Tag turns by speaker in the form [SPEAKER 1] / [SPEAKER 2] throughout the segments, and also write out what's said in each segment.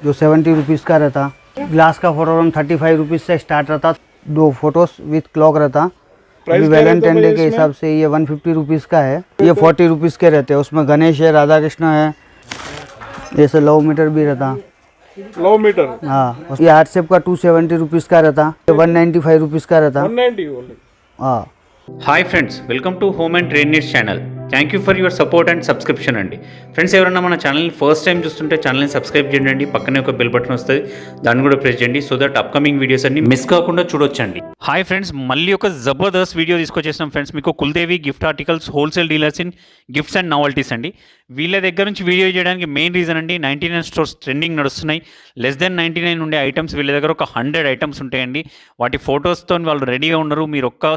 [SPEAKER 1] जो 70 रुपीज़ का रहता। ग्लास का फोटो फ्रेम 35 रुपीज़ से स्टार्ट रहता। 2 फोटोज विथ क्लॉक रहता। अभी वैलेंटाइन डे के हिसाब से ये 150 रुपीज़ का है। ये 40 रुपीज़ के रहते हैं। उसमें गणेश है, राधा कृष्ण है। ऐसे लव मीटर भी रहता।
[SPEAKER 2] लव मीटर,
[SPEAKER 1] हाँ। ये हार्ट शेप का 270 रुपीज़ का रहता। 195 रुपीज़ का रहता।
[SPEAKER 2] 190 ओनली।
[SPEAKER 1] हाँ।
[SPEAKER 3] Hi friends, welcome to home and trade needs channel. Thank you for your support and subscription అండి. ఫ్రెండ్స్, ఎవరైనా మన ఛానల్ని ఫస్ట్ టైం చూస్తుంటే ఛానల్ని సబ్స్క్రైబ్ చేయండి. పక్కనే ఒక బెల్ బటన్ వస్తుంది, దాన్ని కూడా ప్రెస్ చేయండి. సో దట్ అప్కమింగ్ వీడియోస్ అన్ని మిస్ కాకుండా చూడొచ్చండి. హాయ్ ఫ్రెండ్స్, మళ్ళీ ఒక జబర్దస్త్ వీడియో తీసుకొచ్చేసినాం ఫ్రెండ్స్. మీకు Kuldevi gift articles wholesale dealers in gifts and novelties అండి. వీళ్ళ దగ్గర నుంచి వీడియో చేయడానికి మెయిన్ రీజన్ అండి, 99 స్టోర్స్ ట్రెండింగ్ నడుస్తున్నాయి. లెస్ దెన్ 99 ఉండే ఐటమ్స్ వీళ్ళ దగ్గర ఒక 100 ఐటమ్స్ ఉంటాయండి. వాటి ఫొటోస్తో వాళ్ళు రెడీగా ఉన్నారు. మీరు ఒక్క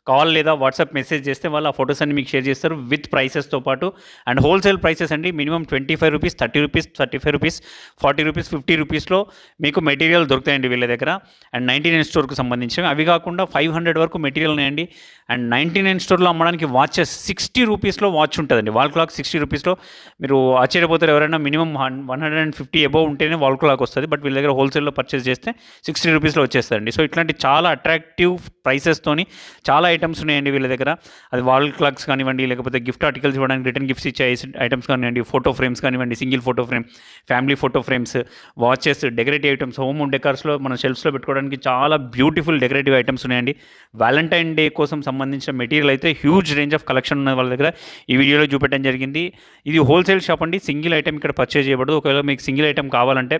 [SPEAKER 3] కాల్ లేదా వాట్సాప్ మెసేజ్ చేస్తే వాళ్ళు ఆ ఫొటోస్ అన్ని మీకు షేర్ చేస్తారు విత్ ప్రైసెస్తో పాటు. అండ్ హోల్సేల్ ప్రైసెస్ అండి, minimum 25 rupees, 30 rupees, 35 rupees, 40 rupees, 50 రూపీస్లో మీకు మెటీరియల్ దొరుకుతాయండి వీళ్ళ దగ్గర. అండ్ 99 స్టోర్కి సంబంధించినవి. అవి కాకుండా 500 వరకు మెటీరియల్ ఉన్నాయండి. అండ్ 99 స్టోర్లో అమ్మడానికి వాచెస్ 60 రూపీస్లో వాచ్ ఉంటుందండి. వాల్ క్లాక్ 60 రూపీస్లో. మీరు ఆశ్చర్యపోతారు, ఎవరైనా మినిమం 150 అబోవ్ ఉంటేనే వాల్ క్లాక్ వస్తుంది. బట్ వీళ్ళ దగ్గర హోల్సేల్లో పర్చేస్ చేస్తే 60 రూపీస్లో వచ్చేస్తుందండి. సో ఇట్లాంటి చాలా అట్రాక్టివ్ ప్రైసెస్తోని చాలా ఐటమ్స్ ఉన్నాయండి వీళ్ళ దగ్గర. అది వాల్ క్లాక్స్ కానివ్వండి, లేకపోతే గిఫ్ట్ ఆర్టికల్స్ ఇవ్వడానికి రిటర్న్ గిఫ్ట్స్ ఇచ్చే ఐటమ్స్ కానివ్వండి, ఫోటో ఫ్రేమ్స్ కానివ్వండి, single photo frame, family photo frames, watches, decorative items, home డెకార్స్లో మన షెల్ఫ్స్లో పెట్టుకోవడానికి చాలా బ్యూటిఫుల్ డెకరేటివ్ ఐటమ్స్ ఉన్నాయండి. వ్యాలంటైన్ డే కోసం సంబంధించిన మెటీరియల్ అయితే హ్యూజ్ రేంజ్ ఆఫ్ కలెక్షన్ ఉన్న వాళ్ళ దగ్గర ఈ వీడియోలో చూపెట్టడం జరిగింది. ఇది హోల్సేల్ షాప్ అండి. సింగిల్ ఐటమ్ ఇక్కడ పర్చేజ్ చేయబడదు. ఒకవేళ మీకు సింగిల్ ఐటమ్ కావాలంటే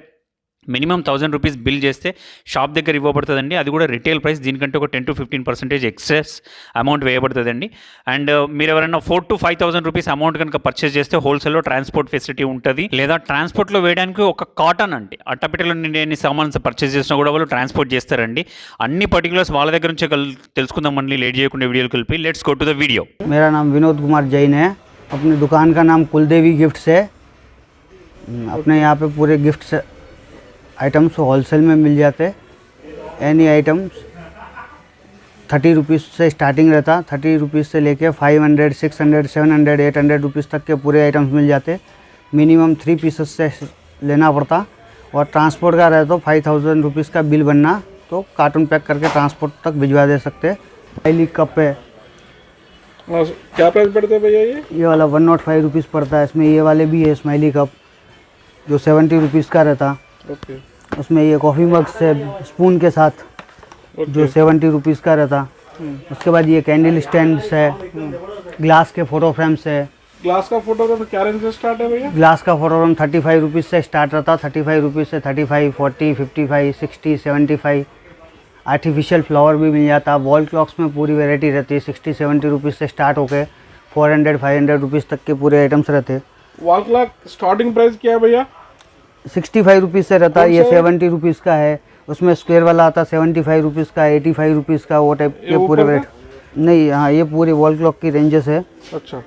[SPEAKER 3] మినిమం 1000 రూపీస్ బిల్ చేస్తే షాప్ దగ్గర ఇవ్వబడుతుందండి. అది కూడా రిటైల్ ప్రైస్. దీనికంటే ఒక 10 to 15% ఎక్సెస్ అమౌంట్ వేయబడుతుందండి. అండ్ మీరు ఎవరైనా 4,000 to 5,000 రూపీస్ అమౌంట్ కనుక పర్చేస్ చేస్తే హోల్సేల్లో ట్రాన్స్పోర్ట్ ఫెసిలిటీ ఉంటుంది. లేదా ట్రాన్స్పోర్ట్లో వేయడానికి ఒక కాటన్ అండి, అట్టపెట్టెలో నిండి ఎన్ని సామాన్స్ పర్చేస్ చేసినా కూడా వాళ్ళు ట్రాన్స్పోర్ట్ చేస్తారండి. అన్ని పర్టికులర్స్ వాళ్ళ దగ్గర నుంచే తెలుసుకుందామండి. లేట్ చేయకుండా వీడియోకి వెళ్ళి let's go to the video.
[SPEAKER 1] मेरा नाम विनोद कुमार जैन है। अपनी दुकान का नाम कुलदेवी गिफ्ट्स है। अपने यहाँ पे पूरे गिफ्ट्स आइटम्स होलसेल में मिल जाते। एनी आइटम्स 30 रुपीज़ से स्टार्टिंग रहता। 30 रुपीज़ से लेके 500, 600, 700, 800 रुपीज़ तक के पूरे आइटम्स मिल जाते। मिनिमम 3 पीसेस से लेना पड़ता। और ट्रांसपोर्ट का रहे तो 5000 रुपीज़ का बिल बनना, तो कार्टून पैक करके ट्रांसपोर्ट तक भिजवा दे सकते। स्माइली कप है।
[SPEAKER 2] क्या प्राइस पड़ते हैं भैया?
[SPEAKER 1] ये वाला 105 रुपीज़ पड़ता है। इसमें ये वाले भी है स्माइली कप, जो 70 रुपीज़ का रहता।
[SPEAKER 2] ओके।
[SPEAKER 1] उसमें ये कॉफ़ी मग्स है स्पून के साथ, जो 70 रुपीज़ का रहता। उसके बाद ये कैंडल स्टैंड्स है। ग्लास के फ़ोटो फ्रेम्स है।
[SPEAKER 2] ग्लास का फोटो फ्रेम क्या रेंज से स्टार्ट है भैया?
[SPEAKER 1] ग्लास का फ़ोटो फ्रेम 35 रुपीज़ से स्टार्ट रहता। 35 रुपीज़ से 35, 40, 55, 60, 75। आर्टिफिशियल फ्लावर भी मिल जाता। वॉल क्लॉक्स में पूरी वैरायटी रहती है। 60-70 रुपीज़ से स्टार्ट होके 400, 500 रुपीज़ तक के पूरे आइटम्स रहते।
[SPEAKER 2] वॉल क्लॉक स्टार्टिंग प्राइस क्या है भैया?
[SPEAKER 1] 65 रुपीज़ से रहता। ये 70 रुपीज़ का है। उसमें स्क्वायर वाला आता 75 रुपीज़ का, 85 रुपीज़ का, वो टाइप के पूरे रेट। नहीं, हाँ, ये पूरे वॉल क्लॉक की रेंजेस है।
[SPEAKER 2] अच्छा।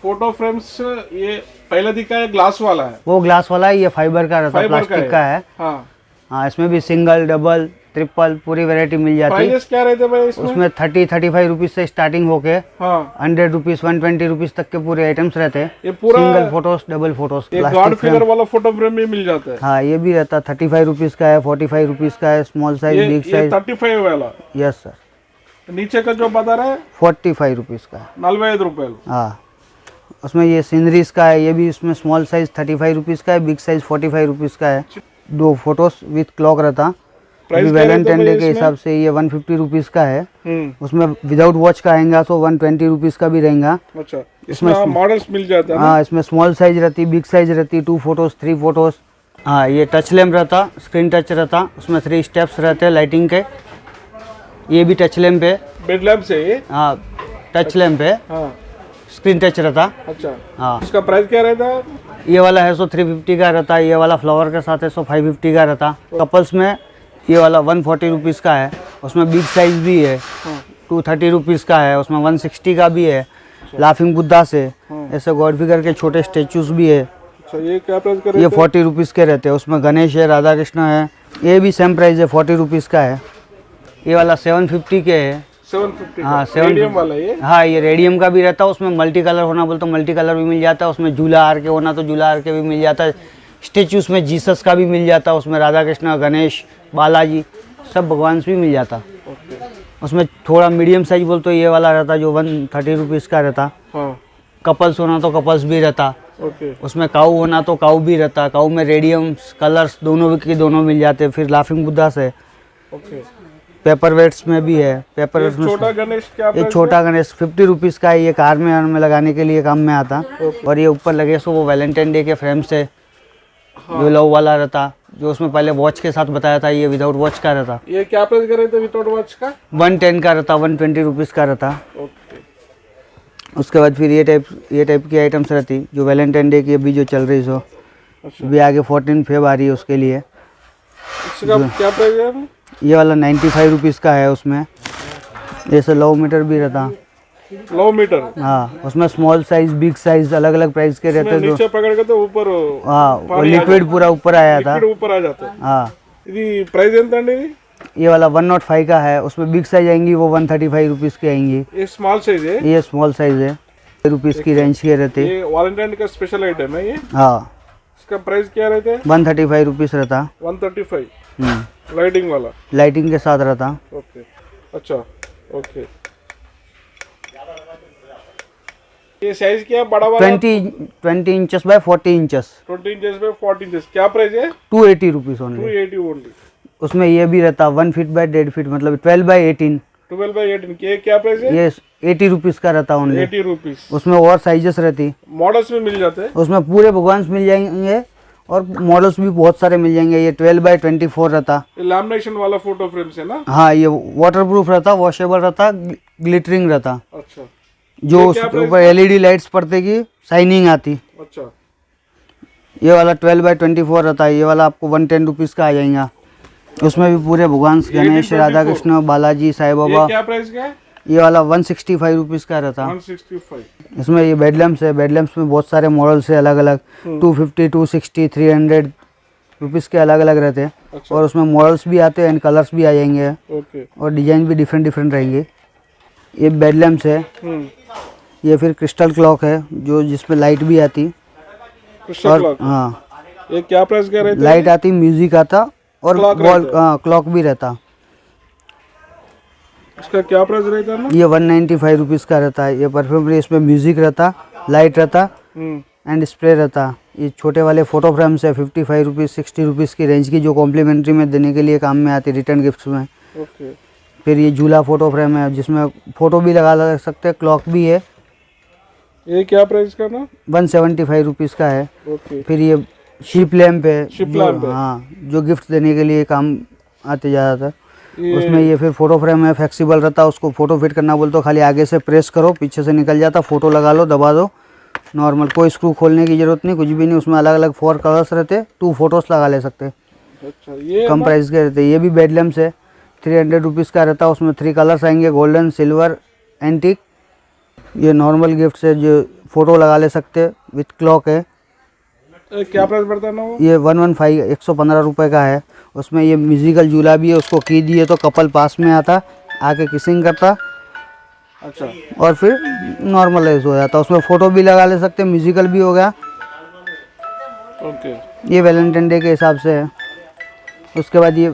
[SPEAKER 2] फोटो फ्रेम्स ये पहले दिखा है ग्लास वाला है,
[SPEAKER 1] वो ग्लास वाला है। ये फाइबर का रहता,
[SPEAKER 2] फाइबर
[SPEAKER 1] प्लास्टिक का है।
[SPEAKER 2] हाँ।
[SPEAKER 1] हाँ, इसमें भी सिंगल, डबल, ट्रिपल पूरी वैरायटी मिल जाती है।
[SPEAKER 2] प्राइस क्या रहते हैं भाई इसमें?
[SPEAKER 1] उसमें 30-35 रुपीज़ से स्टार्टिंग होके
[SPEAKER 2] हाँ।
[SPEAKER 1] 100 रुपीज़, 120 रुपीज़ तक के पूरे आइटम्स रहते हैं।
[SPEAKER 2] ये पूरा
[SPEAKER 1] सिंगल फोटोज, डबल फोटोज,
[SPEAKER 2] एक गॉड फिगर वाला फोटो फ्रेम भी मिल जाता है।
[SPEAKER 1] हाँ, ये भी रहता। 35 रुपीज़ का है, 45 रुपीज़ का है, स्मॉल साइज, बिग
[SPEAKER 2] ये
[SPEAKER 1] साइज।
[SPEAKER 2] 35 वाला।
[SPEAKER 1] Yes sir.
[SPEAKER 2] नीचे का जो बता रहा है
[SPEAKER 1] 45 रुपीज़ का है।
[SPEAKER 2] 45 रुपये।
[SPEAKER 1] हाँ, उसमें ये सीनरीज का है। ये भी उसमें स्मॉल साइज 35 रुपीज़ का है, बिग साइज 45 रुपीज़ का है। 2 फोटोस विथ क्लॉक रहता। अभी वैलेंटाइन डे के हिसाब से ये 150 रुपीज़ का है। उसमें विदाउट वॉच का आएगा तो 120 रुपीज़ का भी रहेगा।
[SPEAKER 2] अच्छा। इसमें मॉडल्स मिल जाते हैं।
[SPEAKER 1] हाँ, इसमें स्मॉल साइज रहती, बिग साइज रहती, 2 फोटोज, 3 फोटोज। हाँ, ये टच लैम्प रहता, स्क्रीन टच रहता। उसमें 3 स्टेप्स रहते लाइटिंग के। ये भी टच लैम्प है।
[SPEAKER 2] बेड लैम्प से ये?
[SPEAKER 1] हाँ, टच लैम्प है।
[SPEAKER 2] हाँ।
[SPEAKER 1] स्क्रीन टच रहता।
[SPEAKER 2] अच्छा।
[SPEAKER 1] हाँ,
[SPEAKER 2] इसका प्राइस क्या रहता है?
[SPEAKER 1] ये वाला है 350 का रहता। ये वाला फ्लावर के साथ है 550 का रहता। कपल्स में ये वाला 140 रुपीज़ का है। उसमें बिग साइज भी है, 230 रुपीज़ का है। उसमें 160 का भी है, लाफिंग बुद्धा से। ऐसे गॉड फिगर के छोटे स्टेचूज भी है।
[SPEAKER 2] अच्छा, ये क्या प्राइस का रहता है?
[SPEAKER 1] ये 40 रुपीज़ के रहते हैं। उसमें गणेश है, राधा कृष्ण है। ये भी सेम प्राइस है, 40 रुपीज़ का है। ये वाला 750 के है।
[SPEAKER 2] 750।
[SPEAKER 1] हाँ,
[SPEAKER 2] मीडियम वाला ये?
[SPEAKER 1] हाँ, ये रेडियम का भी रहता है। उसमें मल्टी कलर होना बोले तो मल्टी कलर भी मिल जाता है। उसमें झूला आर के होना तो झूला आर के भी मिल जाता है। स्टेचूस में जीसस का भी मिल जाता, उसमें राधा कृष्ण, गणेश, बालाजी सब भगवान से भी मिल जाता।
[SPEAKER 2] ओके।
[SPEAKER 1] उसमें थोड़ा मीडियम साइज बोल तो ये वाला रहता जो 130 रुपीज़ का रहता।
[SPEAKER 2] हाँ।
[SPEAKER 1] कपल्स होना तो कपल्स भी रहता।
[SPEAKER 2] ओके।
[SPEAKER 1] उसमें काऊ होना तो काऊ भी रहता। काऊ में रेडियम्स कलर्स दोनों के दोनों मिल जाते। फिर लाफिंग बुद्धा से
[SPEAKER 2] ओके।
[SPEAKER 1] पेपर वेट्स में भी है। पेपर
[SPEAKER 2] ये
[SPEAKER 1] वेट्स में
[SPEAKER 2] छोटा गणेश क्या
[SPEAKER 1] ये
[SPEAKER 2] प्राइस
[SPEAKER 1] छोटा गणेश 50 रुपीज़ का है। ये कार में लगाने के लिए काम में आता। और ये ऊपर लगे सो वो वैलेंटाइन डे के फ्रेम से जो लव वाला रहता, जो उसमें पहले वॉच के साथ बताया था, ये विदाउट वॉच का रहता।
[SPEAKER 2] है? ये क्या प्राइस कर रहे थे विदाउट वॉच का?
[SPEAKER 1] 110 का रहता, 120 रुपीज़ का रहता।
[SPEAKER 2] ओके।
[SPEAKER 1] उसके बाद फिर ये टाइप की आइटम्स रहती जो वैलेंटाइन डे की अभी जो चल रही सो
[SPEAKER 2] अच्छा।
[SPEAKER 1] अभी आगे 14 फेब आ रही है उसके लिए।
[SPEAKER 2] इसका क्या प्राइस है?
[SPEAKER 1] ये वाला 95 रुपीज़ का है। उसमें जैसे लव मीटर भी रहता।
[SPEAKER 2] लो मीटर।
[SPEAKER 1] हाँ, उसमें स्मॉल साइज बिग साइज अलग अलग प्राइस के रहते जो।
[SPEAKER 2] नीचे पकड़ के तो ऊपर
[SPEAKER 1] हाँ, वो लिक्विड पूरा ऊपर आया था।
[SPEAKER 2] लिक्विड ऊपर आ जाता है।
[SPEAKER 1] हाँ,
[SPEAKER 2] ఇది ప్రైస్ ఎంత అండి ఇది?
[SPEAKER 1] ये वाला 105 का है। उसमें बिग साइज आएंगी वो 135 रुपीज़ की आएंगी।
[SPEAKER 2] ये स्मॉल साइज है।
[SPEAKER 1] ये स्मॉल साइज है, रुपीज़ की रेंज के रहते।
[SPEAKER 2] ये वैलेंटाइन का स्पेशल आइटम है ये।
[SPEAKER 1] हाँ,
[SPEAKER 2] इसका प्राइस क्या रहता है?
[SPEAKER 1] 135 रुपीज़ रहता।
[SPEAKER 2] 135 लाइटिंग वाला।
[SPEAKER 1] लाइटिंग के साथ रहता।
[SPEAKER 2] ओके। अच्छा। ओके। ये साइज क्या है बड़ा वाला?
[SPEAKER 1] 20 इंचेस बाय 40 इंचेस।
[SPEAKER 2] 20 इंचेस पे 40 इंचेस। क्या प्राइस है?
[SPEAKER 1] 280 रुपीज़ ओनली।
[SPEAKER 2] 280 ओनली।
[SPEAKER 1] उसमें ये भी रहता 1 फीट बाय 1.5 फीट, मतलब 12 बाय 18।
[SPEAKER 2] 12 बाई 18 के क्या प्राइस है?
[SPEAKER 1] ये 80 रुपीज़ का रहता ओनली।
[SPEAKER 2] 80 रुपीस।
[SPEAKER 1] उसमें और साइजेस रहती।
[SPEAKER 2] मॉडल्स में मिल जाते हैं।
[SPEAKER 1] उसमें पूरे भगवान मिल जाएंगे और मॉडल्स भी बहुत सारे मिल जाएंगे। ये 12 बाय 24 रहता।
[SPEAKER 2] ये लैमिनेशन वाला फोटो फ्रेम्स है ना?
[SPEAKER 1] हाँ, ये वाटर प्रूफ रहता, वॉशेबल रहता, ग्लिटरिंग रहता,
[SPEAKER 2] अच्छा।
[SPEAKER 1] जो
[SPEAKER 2] ये
[SPEAKER 1] उसके
[SPEAKER 2] क्या प्राइस
[SPEAKER 1] ऊपर एलईडी लाइट्स पड़ते की शाइनिंग आती।
[SPEAKER 2] अच्छा।
[SPEAKER 1] ये वाला 12 बाय 24 रहता है। ये वाला आपको 110 रुपीज़ का आ जाएगा। उसमें भी पूरे भगवान गणेश, राधा कृष्ण, बालाजी, साईं बाबा।
[SPEAKER 2] ये क्या प्राइस का है?
[SPEAKER 1] ये वाला 165 रुपीज़ का रहता।
[SPEAKER 2] 165।
[SPEAKER 1] इसमें ये बेड लैम्प्स है। बेड लैम्प्स में बहुत सारे मॉडल्स है अलग अलग। 250, 260, 300 रुपीज़ के अलग अलग रहते हैं।
[SPEAKER 2] अच्छा।
[SPEAKER 1] और उसमें मॉडल्स भी आते हैं एंड कलर्स भी आ जाएंगे
[SPEAKER 2] ओके।
[SPEAKER 1] और डिजाइन भी डिफरेंट डिफरेंट रहेंगे। ये बेड लैम्प्स है। ये फिर क्रिस्टल क्लॉक है जो जिसमें लाइट भी आती।
[SPEAKER 2] क्रिस्टल
[SPEAKER 1] और
[SPEAKER 2] क्लॉक।
[SPEAKER 1] हाँ,
[SPEAKER 2] ये क्या प्राइस का रहता है?
[SPEAKER 1] लाइट आती, म्यूजिक आता और
[SPEAKER 2] क्लॉक
[SPEAKER 1] वॉल
[SPEAKER 2] रहता है।
[SPEAKER 1] क्लॉक भी रहता।
[SPEAKER 2] इसका क्या प्राइस रहता है ना?
[SPEAKER 1] ये 195 रुपीज़ का रहता है। ये परफ्यूम, इसमें म्यूजिक रहता, लाइट रहता एंड स्प्रे रहता। ये छोटे वाले फोटो फ्रेम्स है 55 रुपीज़, 60 रुपीज़ की रेंज की, जो कॉम्प्लीमेंट्री में देने के लिए काम में आती रिटर्न गिफ्ट्स में।
[SPEAKER 2] ओके।
[SPEAKER 1] फिर ये झूला फोटो फ्रेम है जिसमें फ़ोटो भी लगा सकते हैं, क्लॉक भी है।
[SPEAKER 2] ये क्या प्राइस का ना?
[SPEAKER 1] 175 रुपीज़ का है।
[SPEAKER 2] ओके।
[SPEAKER 1] फिर ये शिप लैम्प है।
[SPEAKER 2] शिप लैम्प है।
[SPEAKER 1] हाँ, जो गिफ्ट देने के लिए काम आते ज़्यादातर।
[SPEAKER 2] ये
[SPEAKER 1] उसमें ये फिर फोटो फ्रेम है, फ्लेक्सिबल रहता। उसको फोटो फिट करना बोल तो खाली आगे से प्रेस करो, पीछे से निकल जाता, फोटो लगा लो, दबा दो, नॉर्मल। कोई स्क्रू खोलने की जरूरत नहीं, कुछ भी नहीं। उसमें अलग अलग 4 कलर्स रहते, 2 फोटोस लगा ले सकते।
[SPEAKER 2] अच्छा। ये
[SPEAKER 1] कम प्राइस के रहते। ये भी बेड लैम्प्स है, 300 रुपीज़ का रहता। उसमें 3 कलर्स आएंगे, गोल्डन, सिल्वर, एंटीक। ये नॉर्मल गिफ्ट है जो फोटो लगा ले सकते, विथ क्लॉक है।
[SPEAKER 2] क्या प्राइस पड़ता है ना वो?
[SPEAKER 1] ये 115 115 रुपये का है। उसमें ये म्यूजिकल झूला भी है। उसको की दिए तो कपल पास में आता, आके किसिंग करता
[SPEAKER 2] अच्छा।
[SPEAKER 1] और फिर नॉर्मलाइज हो जाता। उसमें फ़ोटो भी लगा ले सकते, म्यूजिकल भी हो गया।
[SPEAKER 2] ओके।
[SPEAKER 1] ये वैलेंटाइन डे के हिसाब से है। उसके बाद ये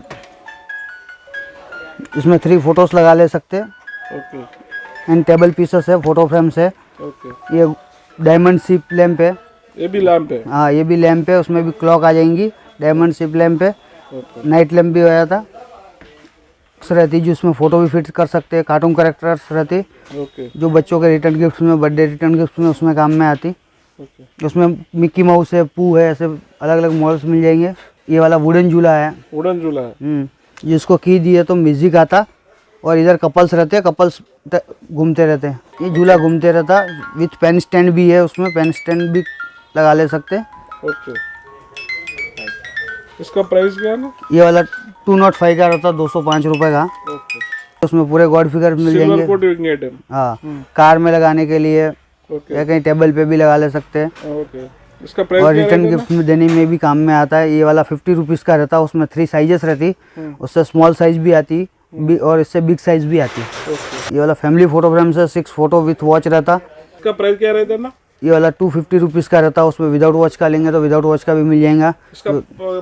[SPEAKER 1] इसमें 3 फोटोस लगा ले सकते
[SPEAKER 2] ओके।
[SPEAKER 1] एंड टेबल पीसेस है, फोटो फ्रेम्स है।
[SPEAKER 2] ओके।
[SPEAKER 1] ये डायमंड शिप लैम्प है।
[SPEAKER 2] ये भी लैंप है।
[SPEAKER 1] हाँ, ये भी लैम्प है। उसमें भी क्लॉक आ जाएंगी। डायमंड शिप लैम्प है।
[SPEAKER 2] ओके।
[SPEAKER 1] नाइट लैम्प भी हो जाता रहती, जो उसमें फ़ोटो भी फिट कर सकते हैं। कार्टून कैरेक्टर्स रहती
[SPEAKER 2] ओके।
[SPEAKER 1] जो बच्चों के रिटर्न गिफ्ट में, बर्थडे रिटर्न गिफ्ट में उसमें काम में आती।
[SPEAKER 2] ओके।
[SPEAKER 1] उसमें मिक्की माउस है, पू है, ऐसे अलग अलग मॉडल्स मिल जाएंगे। ये वाला वुडन झूला है।
[SPEAKER 2] वुडन झूला है।
[SPEAKER 1] जिसको की दिए तो म्यूजिक आता और इधर कपल्स रहते हैं, कपल्स घूमते रहते हैं। ये झूला घूमते रहता, विथ पेन स्टैंड भी है। उसमें पेन स्टैंड भी लगा ले सकते हैं।
[SPEAKER 2] ओके। इसका प्राइस क्या है ना?
[SPEAKER 1] ये वाला 205 का रहता, 205 रुपये का।
[SPEAKER 2] ओके।
[SPEAKER 1] उसमें पूरे गॉड फिगर मिल
[SPEAKER 2] सिल्वर
[SPEAKER 1] जाएंगे।
[SPEAKER 2] Coating item.
[SPEAKER 1] हाँ, कार में लगाने के लिए
[SPEAKER 2] ओके।
[SPEAKER 1] या कहीं टेबल पे भी लगा ले सकते हैं।
[SPEAKER 2] ओके। इसका प्राइस
[SPEAKER 1] और
[SPEAKER 2] क्या
[SPEAKER 1] रिटर्न
[SPEAKER 2] रहेगा
[SPEAKER 1] गिफ्ट में देने में भी काम में आता है। ये वाला 50 रुपीज़ का रहता। उसमें 3 साइजेस रहती, उससे स्मॉल साइज भी आती और इससे बिग साइज भी आती।
[SPEAKER 2] ना? ओके।
[SPEAKER 1] ये वाला फैमिली फोटो फ्रेम से 6 फोटो विथ वॉच रहता।
[SPEAKER 2] इसका प्राइस क्या रहता है ना?
[SPEAKER 1] ये वाला 250 रुपीज़ का रहता है, उसमें विदाउट वॉच का लेंगे तो विदाउट वॉच का भी मिल जाएगा।
[SPEAKER 2] इसका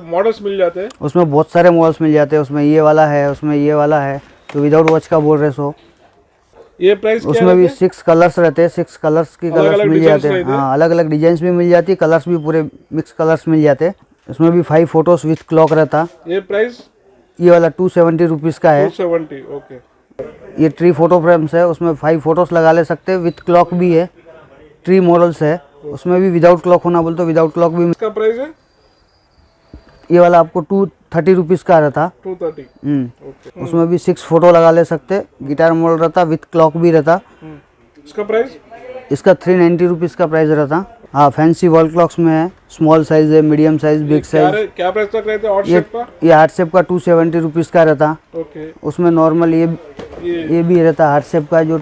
[SPEAKER 2] मॉडल्स मिल जाते हैं।
[SPEAKER 1] उसमें बहुत सारे मॉडल्स मिल जाते हैं, उसमें ये वाला है, उसमें ये वाला है, तो विदाउट वॉच का बोल रहे सो।
[SPEAKER 2] ये प्राइस क्या
[SPEAKER 1] उसमें भी
[SPEAKER 2] रहते हैं?
[SPEAKER 1] 6 कलर्स रहते हैं, 6 कलर्स की कलर्स
[SPEAKER 2] अलग-अलग
[SPEAKER 1] मिल
[SPEAKER 2] डिजाइन्स
[SPEAKER 1] जाते हैं।
[SPEAKER 2] रहते हैं?
[SPEAKER 1] हाँ, अलग अलग डिजाइन भी मिल जाती है, कलर्स भी पूरे मिक्स कलर्स मिल जाते हैं। उसमें भी 5 फोटोज विथ क्लॉक रहता।
[SPEAKER 2] ये प्राइस
[SPEAKER 1] ये वाला 270 रुपीज़ का है।
[SPEAKER 2] 270। ओके।
[SPEAKER 1] ये ट्री फोटो फ्रेम्स है, उसमें 5 फोटोज लगा ले सकते हैं, विथ क्लॉक भी है। ट्री मॉडल्स है, उसमें भी विदाउट क्लॉक होना बोलते विदाउट क्लॉक भी।
[SPEAKER 2] इसका प्राइस है
[SPEAKER 1] ये वाला आपको 230 रुपीज़ का रहता।
[SPEAKER 2] 230। ओके।
[SPEAKER 1] उसमें भी 6 फोटो लगा ले सकते, गिटार मॉडल रहता, विथ क्लॉक भी रहता।
[SPEAKER 2] इसका प्राइस
[SPEAKER 1] इसका 390 रुपीज़ का प्राइस रहता। हाँ, फैंसी वॉल क्लॉक्स में है, स्मॉल साइज है, मीडियम साइज, बिग साइज।
[SPEAKER 2] क्या प्राइस तक रहते हैं? और
[SPEAKER 1] ये
[SPEAKER 2] शेप का?
[SPEAKER 1] ये हार्ट शेप का 270 रुपीज़ का रहता।
[SPEAKER 2] ओके।
[SPEAKER 1] उसमें नॉर्मल ये भी रहता हार्ट शेप का, जो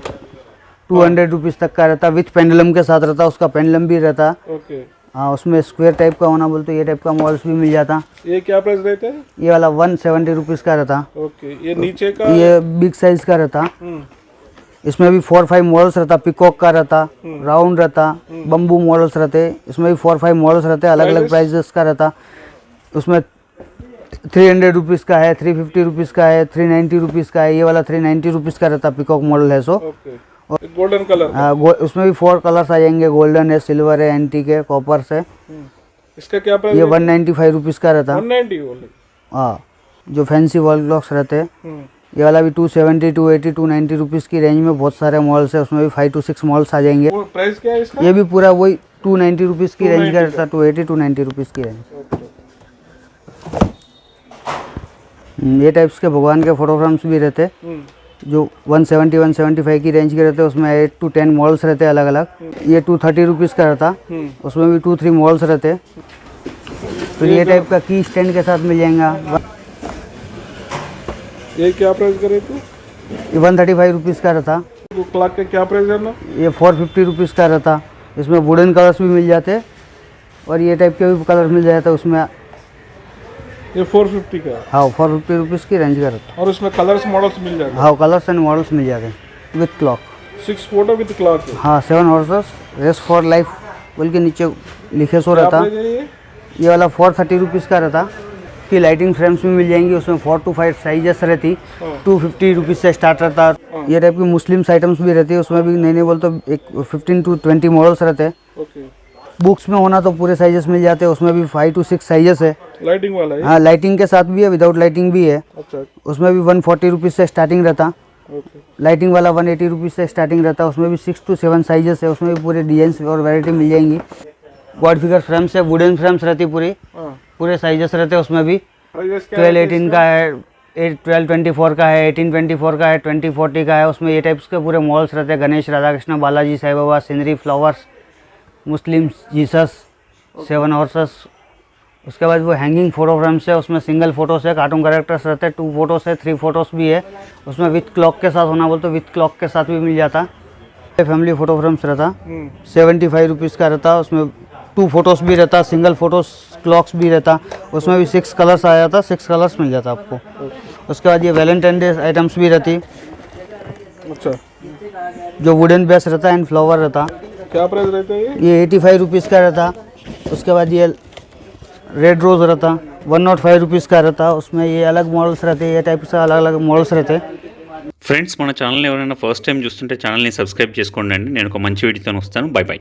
[SPEAKER 1] 200 रुपीज़ तक का रहता, विथ पेंडुलम के साथ रहता, उसका पेंडुलम भी रहता।
[SPEAKER 2] ओके।
[SPEAKER 1] हाँ, उसमें स्क्वायर टाइप का होना बोलते ये टाइप का मॉडल्स भी मिल जाता।
[SPEAKER 2] ये क्या प्राइस रहते हैं?
[SPEAKER 1] ये वाला 170 रुपीज़ का रहता।
[SPEAKER 2] ओके। ये नीचे का?
[SPEAKER 1] ये बिग साइज का रहता। इसमें भी 4-5 मॉडल्स रहता, पिकॉक का रहता, राउंड रहता, बम्बू मॉडल्स रहते। इसमें भी 4-5 मॉडल्स रहते, अलग अलग प्राइजेस का रहता। उसमें 300 रुपीज़ का है, 350 रुपीज़ का है, 390 रुपीज़ का है। ये वाला 390 रुपीज़ का रहता, पिकॉक मॉडल है सो।
[SPEAKER 2] ओके। Golden colour.
[SPEAKER 1] हाँ, उसमें भी 4 कलर्स आ जाएंगे, गोल्डन है, सिल्वर है, एंटीक है, कॉपर है।
[SPEAKER 2] इसका क्या प्राइस?
[SPEAKER 1] ये 195 रुपीज़ का रहता।
[SPEAKER 2] 190 ओनली।
[SPEAKER 1] हाँ, जो फैंसी वॉल क्लॉक्स रहते हैं। ये वाला भी 270, 280, 290 रुपीज़ की रेंज में बहुत सारे मॉडल्स है, उसमें भी 5 to 6 मॉडल्स आ जाएंगे।
[SPEAKER 2] वो प्राइस क्या है इसका?
[SPEAKER 1] ये भी पूरा वही 290 रुपीज़ की रेंज का रहता, 280, 290 रुपीज़ की रेंज। ये टाइप्स के भगवान के फोटो फ्रेम्स भी रहते, जो 170, 175 की रेंज के रहते हैं। उसमें 8 to 10 मॉडल्स रहते हैं अलग अलग। ये 230 रुपीज़ का रहता, उसमें भी 2-3 मॉडल्स रहते। फिर ये टाइप का की स्टैंड के साथ मिल जाएगा।
[SPEAKER 2] ये क्या प्राइस करे तू?
[SPEAKER 1] ये 135 रुपीज़ का रहता।
[SPEAKER 2] वो क्लॉक के क्या प्राइस है ना?
[SPEAKER 1] ये 450 रुपीज़ का रहता। इसमें वुडन कलर्स भी मिल जाते और ये टाइप के भी कलर मिल जाता उसमें।
[SPEAKER 2] ये 450 का?
[SPEAKER 1] हाँ, 450 रुपीज़ की रेंज का रहता।
[SPEAKER 2] और इसमें कलर्स मॉडल्स मिल जाते हैं?
[SPEAKER 1] हाँ, कलर्स एंड मॉडल्स मिल जाते हैं with clock.
[SPEAKER 2] 6 photo with clock है?
[SPEAKER 1] हाँ, 7 हॉर्सेस रेस फॉर लाइफ बोल के नीचे लिखे सो
[SPEAKER 2] क्या
[SPEAKER 1] रहता।
[SPEAKER 2] प्राइस है ये?
[SPEAKER 1] ये वाला 430 रुपीज़ का रहता। की लाइटिंग फ्रेम्स भी मिल जाएंगी, उसमें 4 to 5 साइजेस रहती। 250 रुपीज़ से स्टार्ट रहता। ये टाइप की मुस्लिम्स आइटम्स भी रहती है, उसमें भी नए बोल तो एक 15 to 20 मॉडल्स रहते हैं।
[SPEAKER 2] ओके।
[SPEAKER 1] बुक्स में होना तो पूरे साइजेस मिल जाते हैं, उसमें भी 5 to 6 साइजेस है।
[SPEAKER 2] लाइटिंग वाला है?
[SPEAKER 1] हाँ, लाइटिंग के साथ भी है, विदाउट लाइटिंग भी है।
[SPEAKER 2] अच्छा।
[SPEAKER 1] उसमें भी 140 रुपीज़ से स्टार्टिंग रहता।
[SPEAKER 2] ओके।
[SPEAKER 1] लाइटिंग वाला 180 रुपीज़ से स्टार्टिंग रहता। उसमें भी 6 to 7 साइजेस है, उसमें भी पूरे डिजाइन और वैरायटी मिल जाएंगी। गॉड फिगर फ्रेम्स है, वुडन फ्रेम्स रहती पूरी, पूरे साइजेस रहते हैं। उसमें भी 12-18 का है, 12-24 का है, 18-24 का है, 20-40 का है। उसमें ये टाइप्स के पूरे मॉडल्स रहते हैं, गणेश, राधा कृष्ण, बालाजी, साईं बाबा, सीनरी, फ्लावर्स, मुस्लिम, जीसस, 7 हॉर्सेस। उसके बाद वो हैंगिंग फोटो फ्रेम्स है, उसमें सिंगल फोटोस है, कार्टून कैरेक्टर्स रहते हैं, 2 फोटोस है, 3 फोटोस भी है। उसमें विथ क्लॉक के साथ होना बोल तो विथ क्लॉक के साथ भी मिल जाता। फैमिली फोटो फ्रेम्स रहता, 75 रुपीज़ का रहता। उसमें 2 फोटोस भी रहता, सिंगल फोटोस क्लॉक्स भी रहता। उसमें भी 6 कलर्स आ जाता, 6 कलर्स मिल जाता आपको। उसके बाद ये वैलेंटाइन डे आइटम्स भी रहती।
[SPEAKER 2] अच्छा।
[SPEAKER 1] जो वुडन बेस रहता एंड फ्लावर रहता।
[SPEAKER 2] क्या प्राइस रहता है
[SPEAKER 1] ये 85 रुपीज़ का रहता। उसके बाद ये रेड रोज़ रहता, 105 रुपीज़ का रहता। उसमें ये अलग मॉडल्स रहते, ये टाइप से अलग अलग मॉडल्स रहते।
[SPEAKER 3] ఫ్రెండ్స్, మన ఛానల్ని ఎవరైనా ఫస్ట్ టైం చూస్తుంటే ఛానల్ని సబ్స్క్రైబ్ చేసుకోండి అండి. నేను ఒక మంచి వీడియోతో వస్తాను. By by.